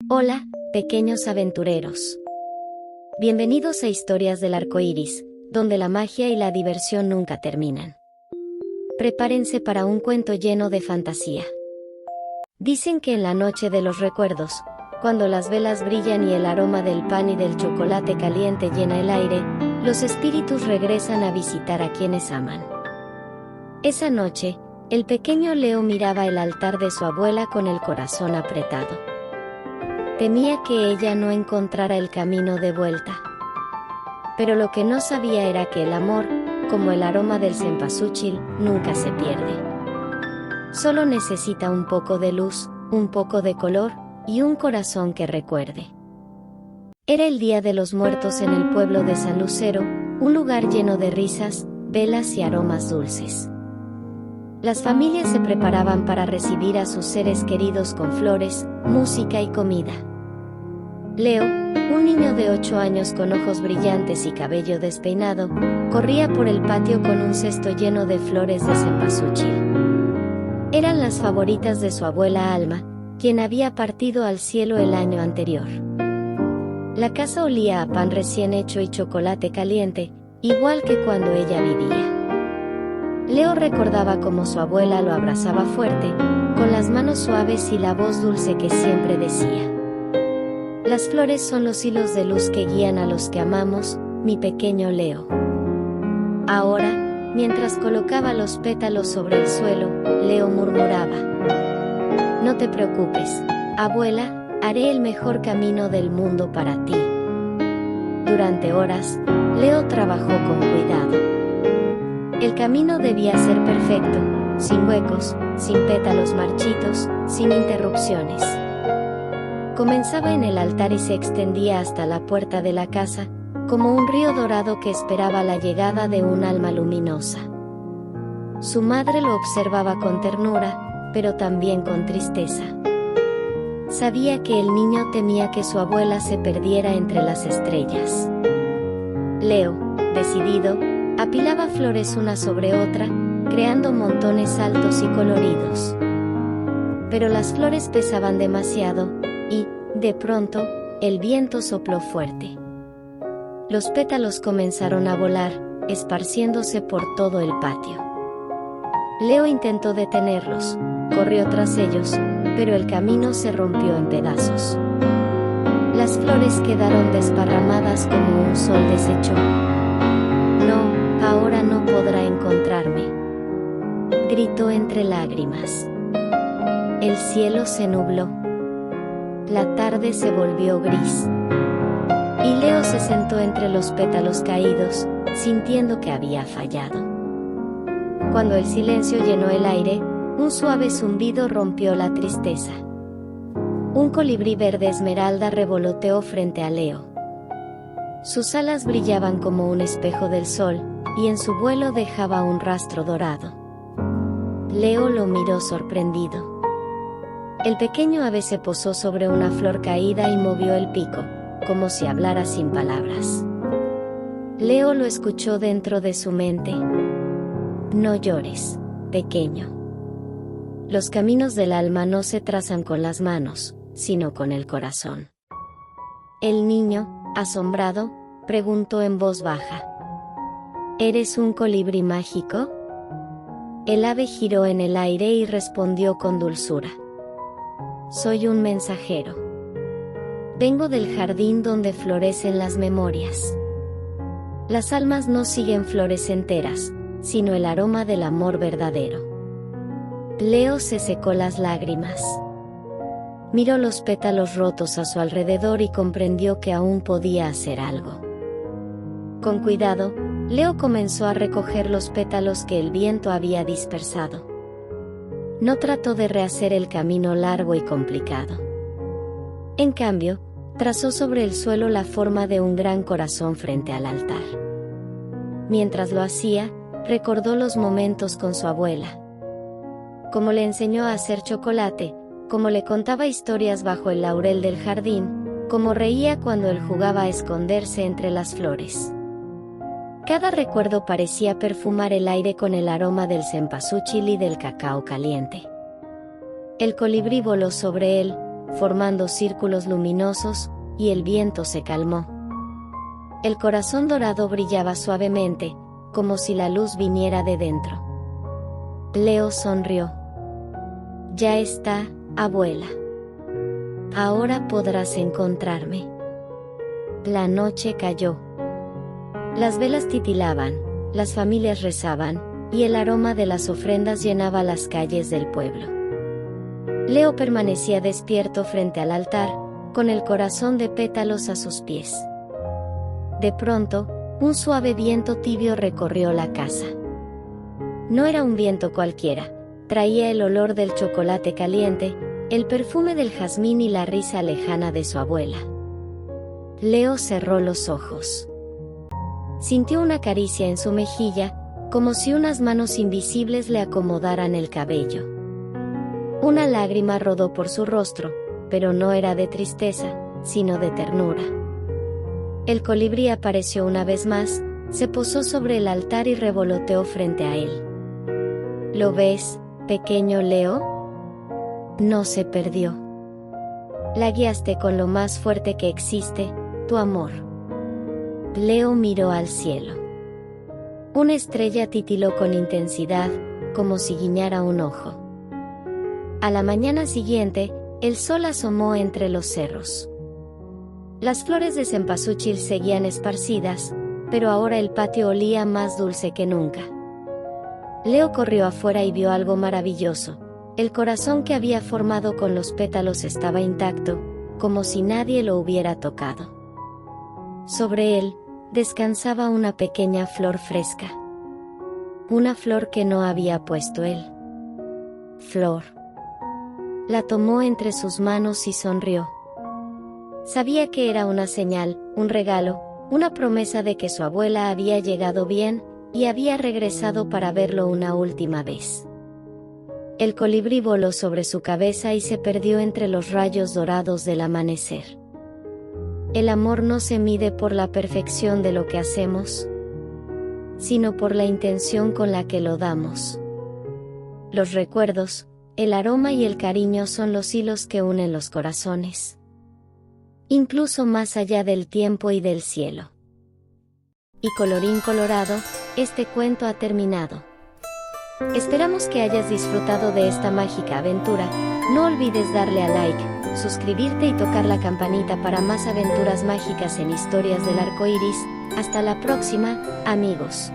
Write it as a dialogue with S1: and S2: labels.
S1: Hola, pequeños aventureros. Bienvenidos a Historias del Arco Iris, donde la magia y la diversión nunca terminan. Prepárense para un cuento lleno de fantasía. Dicen que en la noche de los recuerdos, cuando las velas brillan y el aroma del pan y del chocolate caliente llena el aire, los espíritus regresan a visitar a quienes aman. Esa noche, el pequeño Leo miraba el altar de su abuela con el corazón apretado. Temía que ella no encontrara el camino de vuelta. Pero lo que no sabía era que el amor, como el aroma del cempasúchil, nunca se pierde. Solo necesita un poco de luz, un poco de color, y un corazón que recuerde. Era el Día de los Muertos en el pueblo de San Lucero, un lugar lleno de risas, velas y aromas dulces. Las familias se preparaban para recibir a sus seres queridos con flores, música y comida. Leo, un niño de 8 años con ojos brillantes y cabello despeinado, corría por el patio con un cesto lleno de flores de cempasúchil. Eran las favoritas de su abuela Alma, quien había partido al cielo el año anterior. La casa olía a pan recién hecho y chocolate caliente, igual que cuando ella vivía. Leo recordaba cómo su abuela lo abrazaba fuerte, con las manos suaves y la voz dulce que siempre decía: "Las flores son los hilos de luz que guían a los que amamos, mi pequeño Leo". Ahora, mientras colocaba los pétalos sobre el suelo, Leo murmuraba: "No te preocupes, abuela, haré el mejor camino del mundo para ti". Durante horas, Leo trabajó con cuidado. El camino debía ser perfecto, sin huecos, sin pétalos marchitos, sin interrupciones. Comenzaba en el altar y se extendía hasta la puerta de la casa, como un río dorado que esperaba la llegada de un alma luminosa. Su madre lo observaba con ternura, pero también con tristeza. Sabía que el niño temía que su abuela se perdiera entre las estrellas. Leo, decidido, apilaba flores una sobre otra, creando montones altos y coloridos. Pero las flores pesaban demasiado, y, de pronto, el viento sopló fuerte. Los pétalos comenzaron a volar, esparciéndose por todo el patio. Leo intentó detenerlos, corrió tras ellos, pero el camino se rompió en pedazos. Las flores quedaron desparramadas como un sol deshecho. "No, ahora no podrá encontrarme", gritó entre lágrimas. El cielo se nubló. La tarde se volvió gris. Y Leo se sentó entre los pétalos caídos, sintiendo que había fallado. Cuando el silencio llenó el aire, un suave zumbido rompió la tristeza. Un colibrí verde esmeralda revoloteó frente a Leo. Sus alas brillaban como un espejo del sol, y en su vuelo dejaba un rastro dorado. Leo lo miró sorprendido. El pequeño ave se posó sobre una flor caída y movió el pico, como si hablara sin palabras. Leo lo escuchó dentro de su mente. "No llores, pequeño. Los caminos del alma no se trazan con las manos, sino con el corazón". El niño, asombrado, preguntó en voz baja: "¿Eres un colibrí mágico?". El ave giró en el aire y respondió con dulzura: "Soy un mensajero. Vengo del jardín donde florecen las memorias. Las almas no siguen flores enteras, sino el aroma del amor verdadero". Leo se secó las lágrimas. Miró los pétalos rotos a su alrededor y comprendió que aún podía hacer algo. Con cuidado, Leo comenzó a recoger los pétalos que el viento había dispersado. No trató de rehacer el camino largo y complicado. En cambio, trazó sobre el suelo la forma de un gran corazón frente al altar. Mientras lo hacía, recordó los momentos con su abuela. Cómo le enseñó a hacer chocolate, cómo le contaba historias bajo el laurel del jardín, cómo reía cuando él jugaba a esconderse entre las flores. Cada recuerdo parecía perfumar el aire con el aroma del cempasúchil y del cacao caliente. El colibrí voló sobre él, formando círculos luminosos, y el viento se calmó. El corazón dorado brillaba suavemente, como si la luz viniera de dentro. Leo sonrió. Ya está, abuela. Ahora podrás encontrarme. La noche cayó. Las velas titilaban, las familias rezaban, y el aroma de las ofrendas llenaba las calles del pueblo. Leo permanecía despierto frente al altar, con el corazón de pétalos a sus pies. De pronto, un suave viento tibio recorrió la casa. No era un viento cualquiera, traía el olor del chocolate caliente, el perfume del jazmín y la risa lejana de su abuela. Leo cerró los ojos. Sintió una caricia en su mejilla, como si unas manos invisibles le acomodaran el cabello. Una lágrima rodó por su rostro, pero no era de tristeza, sino de ternura. El colibrí apareció una vez más, se posó sobre el altar y revoloteó frente a él. ¿Lo ves, pequeño Leo? No se perdió. La guiaste con lo más fuerte que existe, tu amor. Leo miró al cielo. Una estrella titiló con intensidad, como si guiñara un ojo. A la mañana siguiente, el sol asomó entre los cerros. Las flores de cempasúchil seguían esparcidas, pero ahora el patio olía más dulce que nunca. Leo corrió afuera y vio algo maravilloso. El corazón que había formado con los pétalos estaba intacto, como si nadie lo hubiera tocado. Sobre él, descansaba una pequeña flor fresca. Una flor que no había puesto él. Flor. La tomó entre sus manos y sonrió. Sabía que era una señal, un regalo, una promesa de que su abuela había llegado bien, y había regresado para verlo una última vez. El colibrí voló sobre su cabeza y se perdió entre los rayos dorados del amanecer. El amor no se mide por la perfección de lo que hacemos, sino por la intención con la que lo damos. Los recuerdos, el aroma y el cariño son los hilos que unen los corazones, incluso más allá del tiempo y del cielo. Y colorín colorado, este cuento ha terminado. Esperamos que hayas disfrutado de esta mágica aventura. No olvides darle a like, suscribirte y tocar la campanita para más aventuras mágicas en Historias del Arco Iris. Hasta la próxima, amigos.